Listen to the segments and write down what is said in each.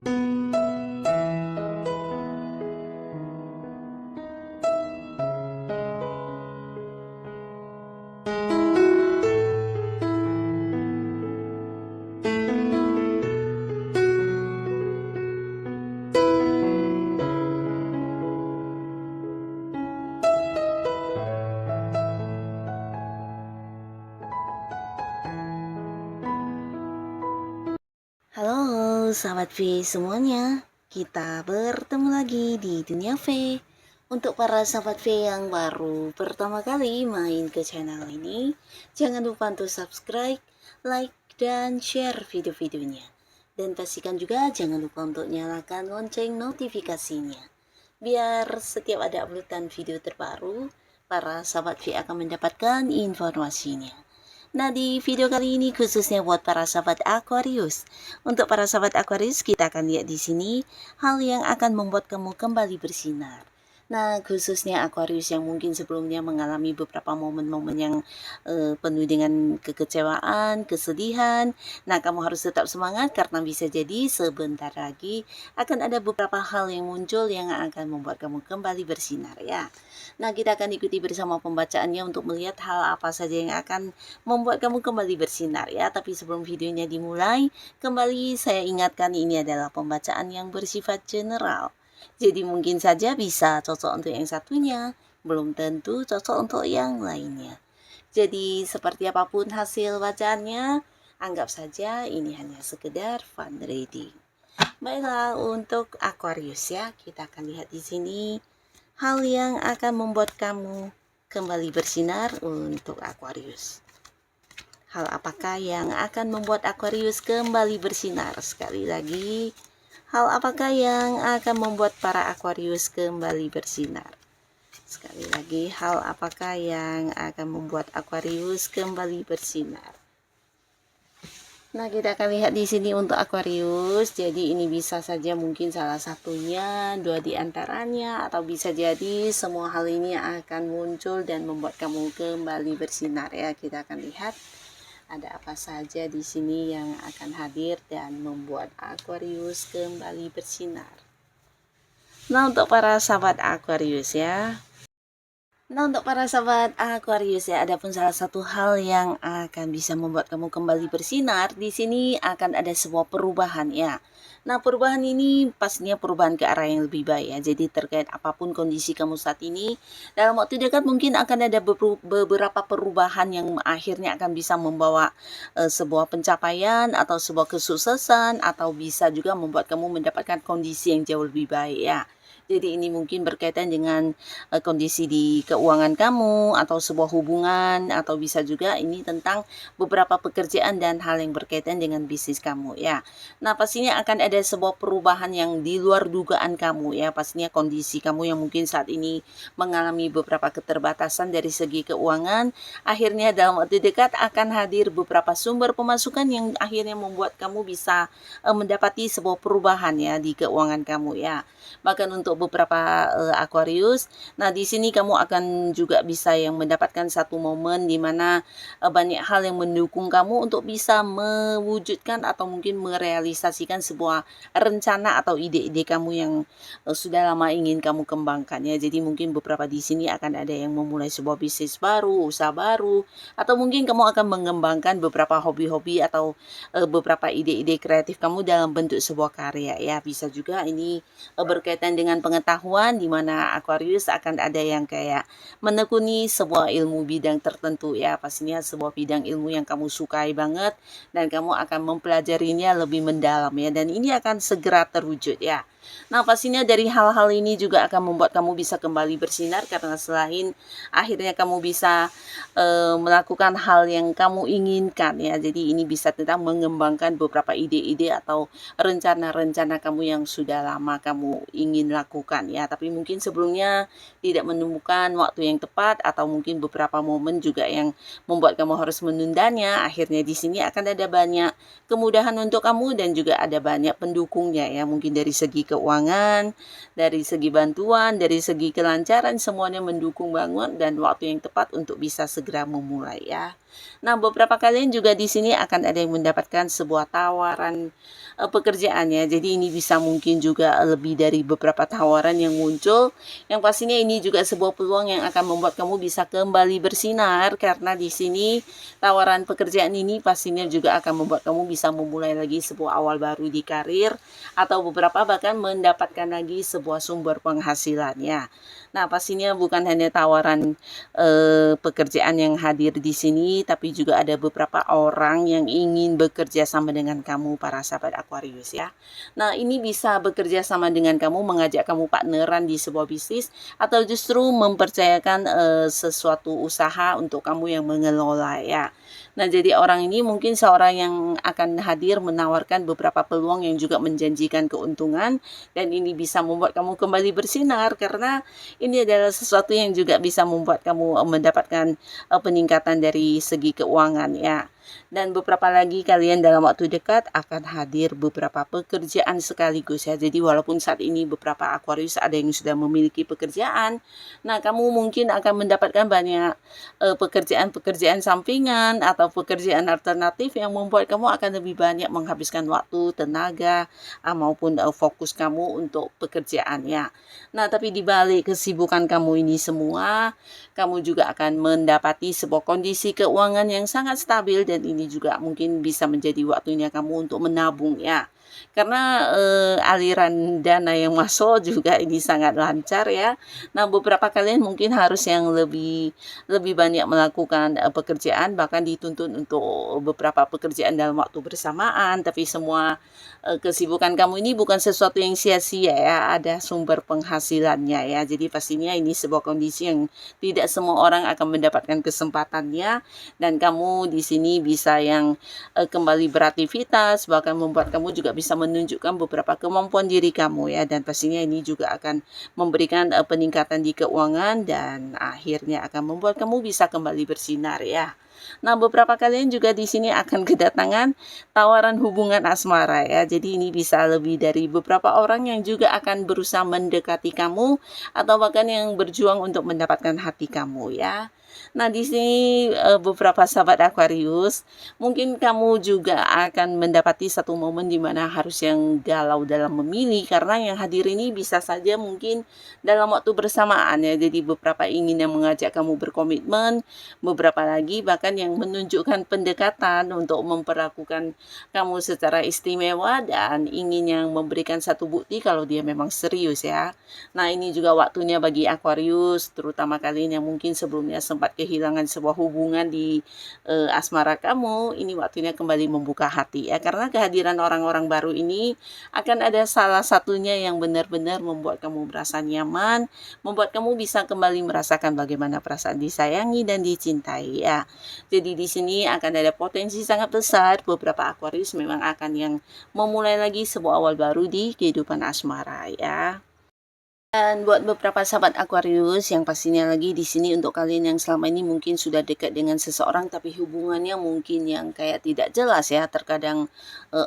Halo sahabat V semuanya, kita bertemu lagi di Dunia V. Untuk para sahabat V yang baru pertama kali main ke channel ini, jangan lupa untuk subscribe, like, dan share video-videonya. Dan pastikan juga jangan lupa untuk nyalakan lonceng notifikasinya. Biar setiap ada uploadan video terbaru, para sahabat V akan mendapatkan informasinya. Nah, di video kali ini khususnya buat para sahabat Aquarius. Untuk para sahabat Aquarius, kita akan lihat di sini hal yang akan membuat kamu kembali bersinar. Nah, khususnya Aquarius yang mungkin sebelumnya mengalami beberapa momen-momen yang penuh dengan kekecewaan, kesedihan. Nah, kamu harus tetap semangat karena bisa jadi sebentar lagi akan ada beberapa hal yang muncul yang akan membuat kamu kembali bersinar ya. Nah, kita akan ikuti bersama pembacaannya untuk melihat hal apa saja yang akan membuat kamu kembali bersinar ya. Tapi sebelum videonya dimulai, kembali saya ingatkan ini adalah pembacaan yang bersifat general. Jadi mungkin saja bisa cocok untuk yang satunya, belum tentu cocok untuk yang lainnya. Jadi seperti apapun hasil bacaannya, anggap saja ini hanya sekedar fun reading. Baiklah, untuk Aquarius ya, kita akan lihat di sini hal yang akan membuat kamu kembali bersinar untuk Aquarius. Hal apakah yang akan membuat Aquarius kembali bersinar? Sekali lagi, hal apakah yang akan membuat para Aquarius kembali bersinar? Sekali lagi, hal apakah yang akan membuat Aquarius kembali bersinar? Nah, kita akan lihat di sini untuk Aquarius. Jadi ini bisa saja mungkin salah satunya, dua di antaranya, atau bisa jadi semua hal ini akan muncul dan membuat kamu kembali bersinar ya. Kita akan lihat ada apa saja di sini yang akan hadir dan membuat Aquarius kembali bersinar. Nah, untuk para sahabat Aquarius ya. Nah, untuk para sahabat Aquarius ya, ada pun salah satu hal yang akan bisa membuat kamu kembali bersinar. Di sini akan ada sebuah perubahan ya. Nah, perubahan ini pastinya perubahan ke arah yang lebih baik ya. Jadi terkait apapun kondisi kamu saat ini, dalam waktu dekat mungkin akan ada beberapa perubahan yang akhirnya akan bisa membawa sebuah pencapaian atau sebuah kesuksesan, atau bisa juga membuat kamu mendapatkan kondisi yang jauh lebih baik ya. Jadi ini mungkin berkaitan dengan kondisi di keuangan kamu, atau sebuah hubungan, atau bisa juga ini tentang beberapa pekerjaan dan hal yang berkaitan dengan bisnis kamu ya. Nah, pastinya akan ada sebuah perubahan yang di luar dugaan kamu ya. Pastinya kondisi kamu yang mungkin saat ini mengalami beberapa keterbatasan dari segi keuangan, akhirnya dalam waktu dekat akan hadir beberapa sumber pemasukan yang akhirnya membuat kamu bisa mendapati sebuah perubahan ya di keuangan kamu ya. Bahkan untuk beberapa Aquarius, nah di sini kamu akan juga bisa yang mendapatkan satu momen di mana banyak hal yang mendukung kamu untuk bisa mewujudkan atau mungkin merealisasikan sebuah rencana atau ide-ide kamu yang sudah lama ingin kamu kembangkan ya. Jadi mungkin beberapa di sini akan ada yang memulai sebuah bisnis baru, usaha baru, atau mungkin kamu akan mengembangkan beberapa hobi-hobi atau beberapa ide-ide kreatif kamu dalam bentuk sebuah karya ya. Bisa juga ini berkaitan dengan pengetahuan, di mana Aquarius akan ada yang kayak menekuni sebuah ilmu bidang tertentu ya. Pastinya sebuah bidang ilmu yang kamu sukai banget dan kamu akan mempelajarinya lebih mendalam ya, dan ini akan segera terwujud ya. Nah, pastinya dari hal-hal ini juga akan membuat kamu bisa kembali bersinar, karena selain akhirnya kamu bisa melakukan hal yang kamu inginkan ya. Jadi ini bisa tentang mengembangkan beberapa ide-ide atau rencana-rencana kamu yang sudah lama kamu ingin lakukan ya. Tapi mungkin sebelumnya tidak menemukan waktu yang tepat, atau mungkin beberapa momen juga yang membuat kamu harus menundanya. Akhirnya di sini akan ada banyak kemudahan untuk kamu dan juga ada banyak pendukungnya ya. Mungkin dari segi keuangan, dari segi bantuan, dari segi kelancaran, semuanya mendukung banget dan waktu yang tepat untuk bisa segera memulai ya. Nah, beberapa kalian juga di sini akan ada yang mendapatkan sebuah tawaran pekerjaan ya. Jadi ini bisa mungkin juga lebih dari beberapa tawaran yang muncul. Yang pastinya ini juga sebuah peluang yang akan membuat kamu bisa kembali bersinar, karena di sini tawaran pekerjaan ini pastinya juga akan membuat kamu bisa memulai lagi sebuah awal baru di karir, atau beberapa bahkan mendapatkan lagi sebuah sumber penghasilannya. Nah, pastinya bukan hanya tawaran pekerjaan yang hadir di sini, tapi juga ada beberapa orang yang ingin bekerja sama dengan kamu, para sahabat Aquarius ya. Nah, ini bisa bekerja sama dengan kamu, mengajak kamu partneran di sebuah bisnis, atau justru mempercayakan sesuatu usaha untuk kamu yang mengelola ya. Nah, jadi orang ini mungkin seorang yang akan hadir menawarkan beberapa peluang yang juga menjanjikan keuntungan, dan ini bisa membuat kamu kembali bersinar, karena ini adalah sesuatu yang juga bisa membuat kamu mendapatkan peningkatan dari segi keuangan ya. Dan beberapa lagi kalian dalam waktu dekat akan hadir beberapa pekerjaan sekaligus ya. Jadi walaupun saat ini beberapa Aquarius ada yang sudah memiliki pekerjaan, nah kamu mungkin akan mendapatkan banyak pekerjaan-pekerjaan sampingan atau pekerjaan alternatif yang membuat kamu akan lebih banyak menghabiskan waktu, tenaga, maupun fokus kamu untuk pekerjaannya. Nah, tapi di balik kesibukan kamu ini semua, kamu juga akan mendapati sebuah kondisi keuangan yang sangat stabil, dan ini juga mungkin bisa menjadi waktunya kamu untuk menabung ya. Karena aliran dana yang masuk juga ini sangat lancar ya. Nah, beberapa kalian mungkin harus yang lebih banyak melakukan pekerjaan, bahkan dituntut untuk beberapa pekerjaan dalam waktu bersamaan, tapi semua kesibukan kamu ini bukan sesuatu yang sia-sia ya, ada sumber penghasilannya ya. Jadi pastinya ini sebuah kondisi yang tidak semua orang akan mendapatkan kesempatannya, dan kamu di sini bisa yang kembali beraktivitas, bahkan membuat kamu juga bisa menunjukkan beberapa kemampuan diri kamu ya, dan pastinya ini juga akan memberikan peningkatan di keuangan, dan akhirnya akan membuat kamu bisa kembali bersinar ya. Nah, beberapa kalian juga di sini akan kedatangan tawaran hubungan asmara ya. Jadi ini bisa lebih dari beberapa orang yang juga akan berusaha mendekati kamu, atau bahkan yang berjuang untuk mendapatkan hati kamu ya. Nah, di sini beberapa sahabat Aquarius, mungkin kamu juga akan mendapati satu momen di mana harus yang galau dalam memilih, karena yang hadir ini bisa saja mungkin dalam waktu bersamaan ya. Jadi beberapa ingin yang mengajak kamu berkomitmen, beberapa lagi bahkan yang menunjukkan pendekatan untuk memperlakukan kamu secara istimewa, dan ingin yang memberikan satu bukti kalau dia memang serius ya. Nah, ini juga waktunya bagi Aquarius, terutama kalian yang mungkin sebelumnya sempat kehilangan sebuah hubungan di asmara kamu. Ini waktunya kembali membuka hati ya, karena kehadiran orang-orang baru ini akan ada salah satunya yang benar-benar membuat kamu merasa nyaman, membuat kamu bisa kembali merasakan bagaimana perasaan disayangi dan dicintai ya. Jadi di sini akan ada potensi sangat besar beberapa Aquarius memang akan yang memulai lagi sebuah awal baru di kehidupan asmara ya. Dan buat beberapa sahabat Aquarius yang pastinya lagi di sini, untuk kalian yang selama ini mungkin sudah dekat dengan seseorang tapi hubungannya mungkin yang kayak tidak jelas ya, terkadang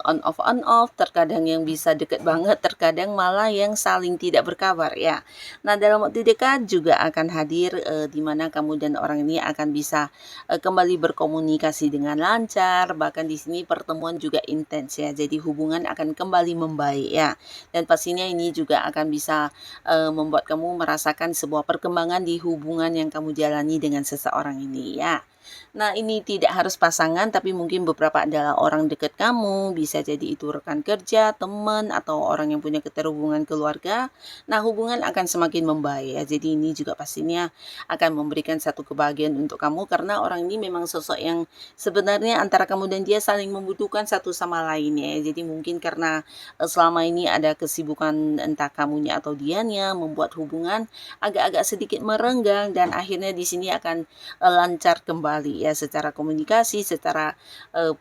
on off, terkadang yang bisa dekat banget, terkadang malah yang saling tidak berkabar ya. Nah, dalam waktu dekat juga akan hadir di mana kamu dan orang ini akan bisa kembali berkomunikasi dengan lancar, bahkan di sini pertemuan juga intens ya. Jadi hubungan akan kembali membaik ya. Dan pastinya ini juga akan bisa membuat kamu merasakan sebuah perkembangan di hubungan yang kamu jalani dengan seseorang ini ya. Nah, ini tidak harus pasangan, tapi mungkin beberapa adalah orang dekat kamu, bisa jadi itu rekan kerja, teman, atau orang yang punya keterhubungan keluarga. Nah, hubungan akan semakin membaik ya. Jadi ini juga pastinya akan memberikan satu kebahagiaan untuk kamu, karena orang ini memang sosok yang sebenarnya antara kamu dan dia saling membutuhkan satu sama lain ya. Jadi mungkin karena selama ini ada kesibukan entah kamunya atau dianya, membuat hubungan agak-agak sedikit merenggang, dan akhirnya di sini akan lancar kembali ya, secara komunikasi, secara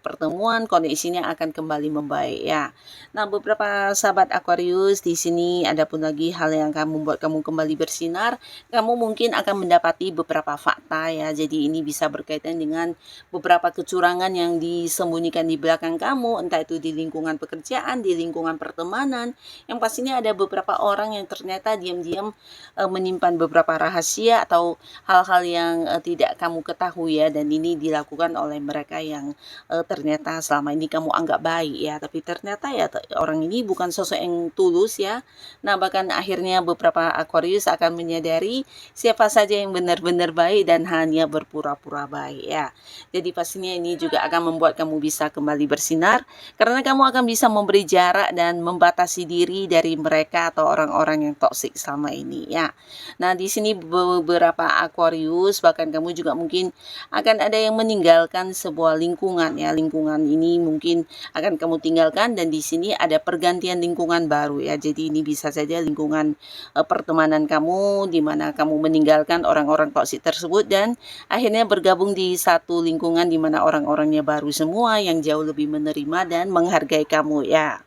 pertemuan, koneksinya akan kembali membaik ya. Nah, beberapa sahabat Aquarius di sini ada pun lagi hal yang akan membuat kamu kembali bersinar. Kamu mungkin akan mendapati beberapa fakta ya. Jadi ini bisa berkaitan dengan beberapa kecurangan yang disembunyikan di belakang kamu, entah itu di lingkungan pekerjaan, di lingkungan pertemanan. Yang pastinya ada beberapa orang yang ternyata diam-diam menyimpan beberapa rahasia atau hal-hal yang tidak kamu ketahui ya, ya, dan ini dilakukan oleh mereka yang ternyata selama ini kamu anggap baik ya, tapi ternyata ya orang ini bukan sosok yang tulus ya. Nah, bahkan akhirnya beberapa Aquarius akan menyadari siapa saja yang benar-benar baik dan hanya berpura-pura baik ya. Jadi pastinya ini juga akan membuat kamu bisa kembali bersinar, karena kamu akan bisa memberi jarak dan membatasi diri dari mereka atau orang-orang yang toksik selama ini ya. Nah, di sini beberapa Aquarius, bahkan kamu juga mungkin akan ada yang meninggalkan sebuah lingkungan ya. Lingkungan ini mungkin akan kamu tinggalkan, dan di sini ada pergantian lingkungan baru ya. Jadi ini bisa saja lingkungan pertemanan kamu di mana kamu meninggalkan orang-orang toksik tersebut dan akhirnya bergabung di satu lingkungan di mana orang-orangnya baru semua yang jauh lebih menerima dan menghargai kamu ya.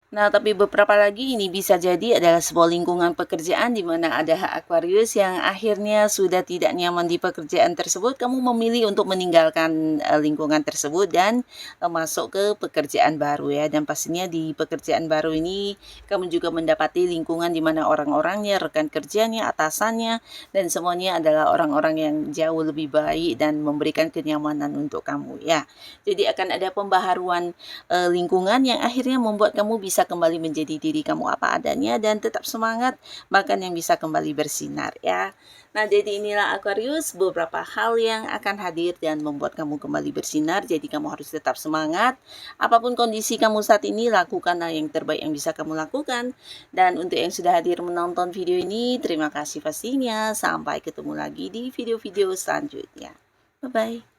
Nah, tapi beberapa lagi ini bisa jadi adalah sebuah lingkungan pekerjaan di mana ada Aquarius yang akhirnya sudah tidak nyaman di pekerjaan tersebut. Kamu memilih untuk meninggalkan lingkungan tersebut dan masuk ke pekerjaan baru ya. Dan pastinya di pekerjaan baru ini kamu juga mendapati lingkungan di mana orang-orangnya, rekan kerjanya, atasannya, dan semuanya adalah orang-orang yang jauh lebih baik dan memberikan kenyamanan untuk kamu ya. Jadi akan ada pembaharuan lingkungan yang akhirnya membuat kamu bisa kembali menjadi diri kamu apa adanya dan tetap semangat, bahkan yang bisa kembali bersinar ya. Nah, jadi inilah Aquarius, beberapa hal yang akan hadir dan membuat kamu kembali bersinar. Jadi kamu harus tetap semangat. Apapun kondisi kamu saat ini, lakukanlah yang terbaik yang bisa kamu lakukan. Dan untuk yang sudah hadir menonton video ini, terima kasih pastinya. Sampai ketemu lagi di video-video selanjutnya. Bye-bye.